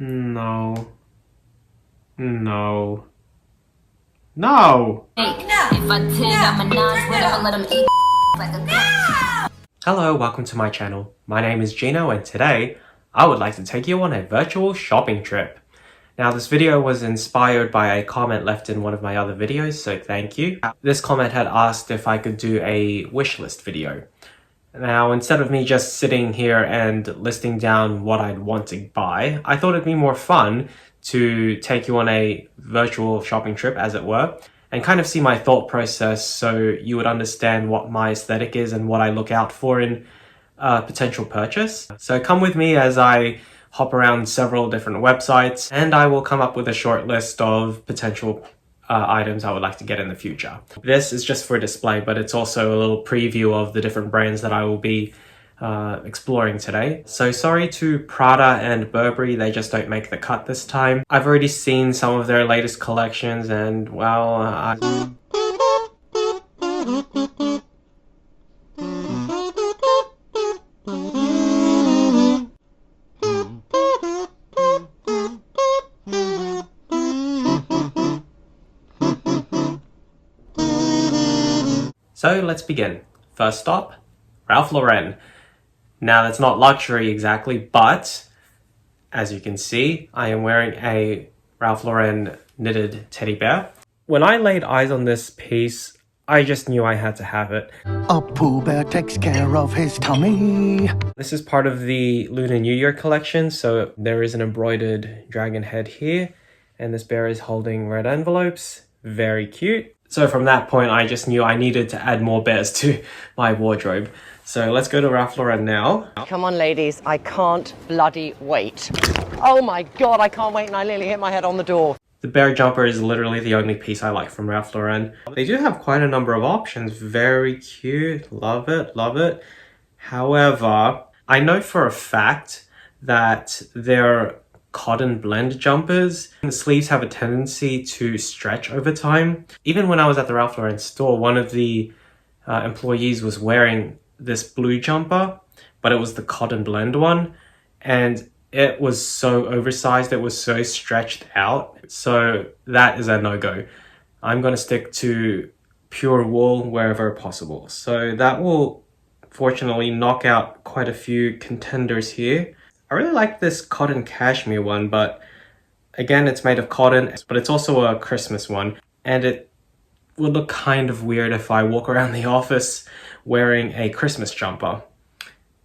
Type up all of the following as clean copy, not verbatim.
No. No. No! Hello, welcome to my channel. My name is Gino and today I would like to take you on a virtual shopping trip. Now this video was inspired by a comment left in one of my other videos, so thank you. This comment had asked if I could do a wish list video. Now instead of me just sitting here and listing down what I'd want to buy, I thought it'd be more fun to take you on a virtual shopping trip, as it were, and kind of see my thought process so you would understand what my aesthetic is and what I look out for in potential purchase. So come with me as I hop around several different websites and I will come up with a short list of potential items I would like to get in the future. This is just for display, but it's also a little preview of the different brands that I will be exploring today. So sorry to Prada and Burberry, they just don't make the cut this time. I've already seen some of their latest collections and well, So let's begin. First stop, Ralph Lauren. Now that's not luxury exactly, but as you can see, I am wearing a Ralph Lauren knitted teddy bear. When I laid eyes on this piece, I just knew I had to have it. A Pooh Bear takes care of his tummy. This is part of the Lunar New Year collection, so there is an embroidered dragon head here, and this bear is holding red envelopes. Very cute. So from that point, I just knew I needed to add more bears to my wardrobe. So let's go to Ralph Lauren now. Come on, ladies, I can't bloody wait. Oh my God, I can't wait, and I nearly hit my head on the door. The bear jumper is literally the only piece I like from Ralph Lauren. They do have quite a number of options. Very cute. Love it, love it. However, I know for a fact that their cotton blend jumpers, the sleeves have a tendency to stretch over time. Even when I was at the Ralph Lauren store, one of the employees was wearing this blue jumper, but it was the cotton blend one, and it was so oversized, it was so stretched out. So that is a no-go. I'm going to stick to pure wool wherever possible. So that will fortunately knock out quite a few contenders here. I really like this cotton cashmere one, but again, it's made of cotton, but it's also a Christmas one. And it would look kind of weird if I walk around the office wearing a Christmas jumper.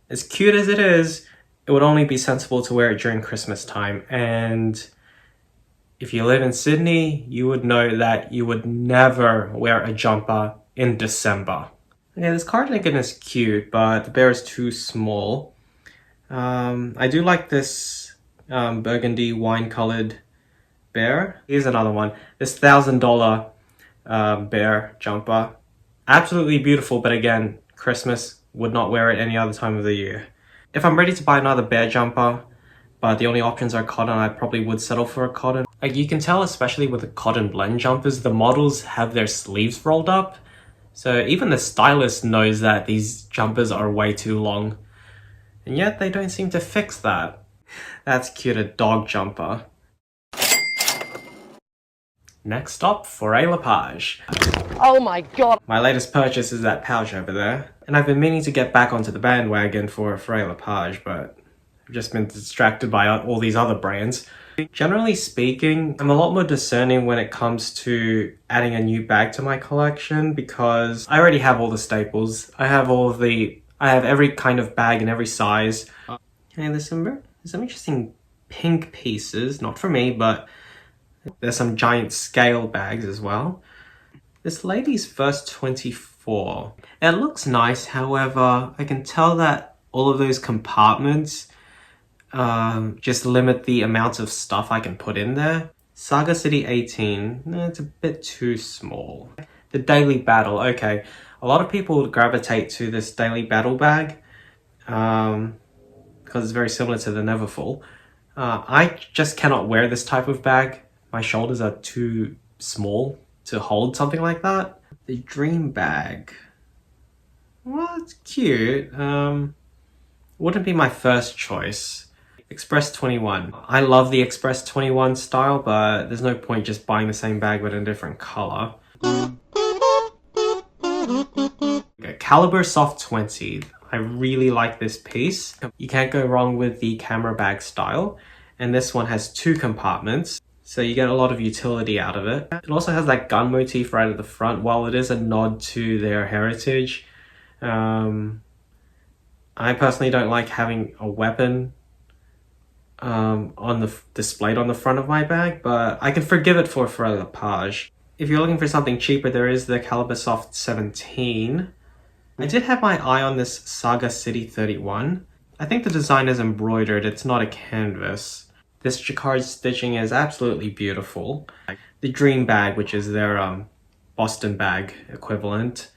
As cute as it is, it would only be sensible to wear it during Christmas time. And if you live in Sydney, you would know that you would never wear a jumper in December. Yeah, this cardigan is cute, but the bear is too small. I do like this burgundy wine-colored bear. Here's another one. This $1,000 bear jumper. Absolutely beautiful, but again, Christmas, would not wear it any other time of the year. If I'm ready to buy another bear jumper, but the only options are cotton, I probably would settle for a cotton. Like you can tell, especially with the cotton blend jumpers, the models have their sleeves rolled up. So even the stylist knows that these jumpers are way too long. And yet they don't seem to fix that. That's cute, a dog jumper. Next stop, Faure Lepage. Oh my God. My latest purchase is that pouch over there. And I've been meaning to get back onto the bandwagon for Faure Lepage, but I've just been distracted by all these other brands. Generally speaking, I'm a lot more discerning when it comes to adding a new bag to my collection because I already have all the staples. I have every kind of bag in every size. Okay, there's some interesting pink pieces, not for me, but there's some giant scale bags as well. This lady's verse 24. It looks nice, however, I can tell that all of those compartments just limit the amount of stuff I can put in there. Saga City 18, it's a bit too small. The Daily Battle, okay. A lot of people gravitate to this Daily Battle bag because it's very similar to the Neverfull. I just cannot wear this type of bag. My shoulders are too small to hold something like that. The Dream Bag. Well, it's cute. Wouldn't be my first choice. Express 21. I love the Express 21 style, but there's no point just buying the same bag but in a different color. Okay, Caliber Soft 20. I really like this piece. You can't go wrong with the camera bag style. And this one has 2 compartments, so you get a lot of utility out of it. It also has that gun motif right at the front. While it is a nod to their heritage, I personally don't like having a weapon displayed on the front of my bag, but I can forgive it for a Lepage. If you're looking for something cheaper, there is the Caliber Soft 17. I did have my eye on this Saga City 31. I think the design is embroidered, it's not a canvas. This jacquard stitching is absolutely beautiful. The Dream bag, which is their Boston bag equivalent.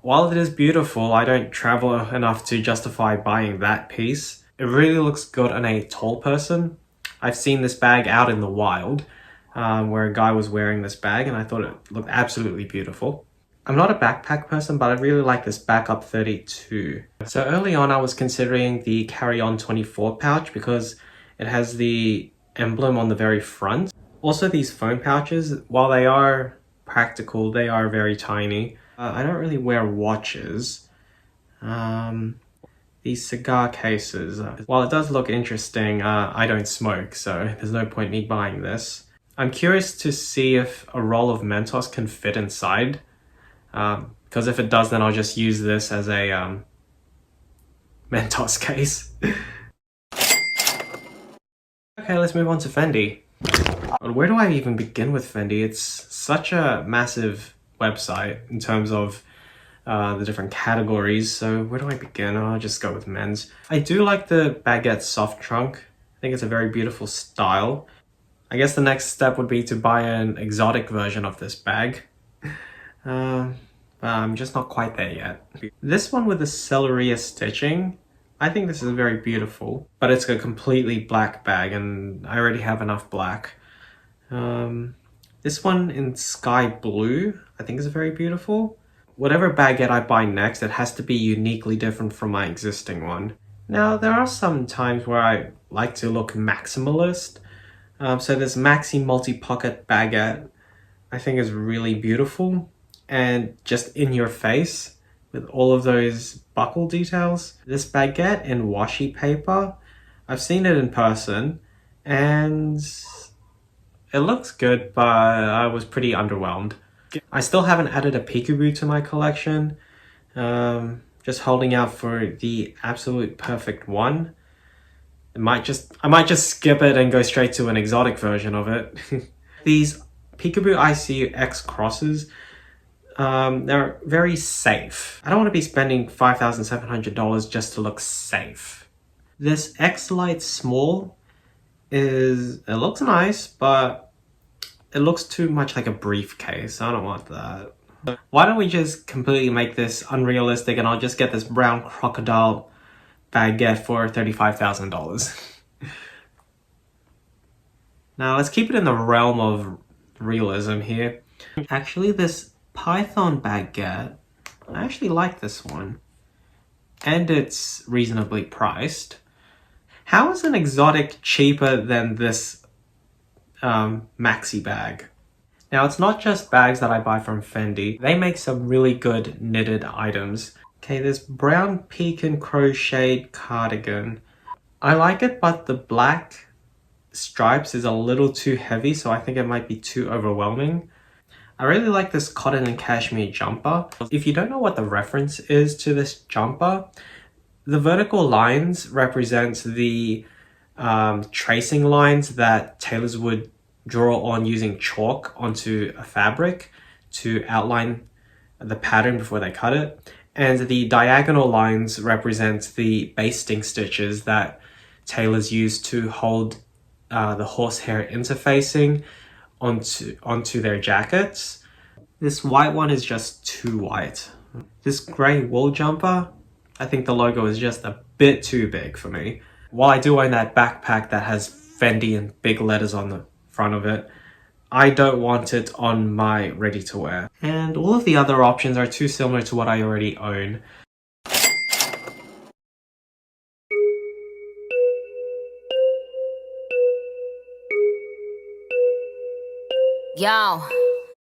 While it is beautiful, I don't travel enough to justify buying that piece. It really looks good on a tall person. I've seen this bag out in the wild, where a guy was wearing this bag, and I thought it looked absolutely beautiful. I'm not a backpack person, but I really like this Backup 32. So early on, I was considering the Carry-On 24 pouch because it has the emblem on the very front. Also, these phone pouches, while they are practical, they are very tiny. I don't really wear watches. These cigar cases, while it does look interesting, I don't smoke, so there's no point me buying this. I'm curious to see if a roll of Mentos can fit inside, because if it does, then I'll just use this as a Mentos case. Okay, let's move on to Fendi. Where do I even begin with Fendi? It's such a massive website in terms of the different categories, so where do I begin? I'll just go with men's. I do like the baguette soft trunk. I think it's a very beautiful style. I guess the next step would be to buy an exotic version of this bag. But I'm just not quite there yet. This one with the Celeria stitching, I think this is very beautiful, but it's a completely black bag and I already have enough black. This one in sky blue, I think is very beautiful. Whatever baguette I buy next, it has to be uniquely different from my existing one. Now, there are some times where I like to look maximalist. So this Maxi multi-pocket baguette, I think is really beautiful and just in your face with all of those buckle details. This baguette in washi paper, I've seen it in person and it looks good, but I was pretty underwhelmed. I still haven't added a peekaboo to my collection. Just holding out for the absolute perfect one. I might just skip it and go straight to an exotic version of it. These Peekaboo ICU X crosses, they're very safe. I don't want to be spending $5,700 just to look safe. This X Lite Small it looks nice, but it looks too much like a briefcase. I don't want that. Why don't we just completely make this unrealistic and I'll just get this brown crocodile baguette for $35,000. Now let's keep it in the realm of realism here. Actually, this Python baguette, I actually like this one. And it's reasonably priced. How is an exotic cheaper than this maxi bag? Now, it's not just bags that I buy from Fendi. They make some really good knitted items. Okay, this brown pecan crocheted cardigan. I like it, but the black stripes is a little too heavy, so I think it might be too overwhelming. I really like this cotton and cashmere jumper. If you don't know what the reference is to this jumper, the vertical lines represent the tracing lines that tailors would draw on using chalk onto a fabric to outline the pattern before they cut it. And the diagonal lines represent the basting stitches that tailors use to hold the horsehair interfacing onto their jackets. This white one is just too white. This grey wool jumper, I think the logo is just a bit too big for me. While I do own that backpack that has Fendi in big letters on the front of it, I don't want it on my ready-to-wear. And all of the other options are too similar to what I already own. Yo.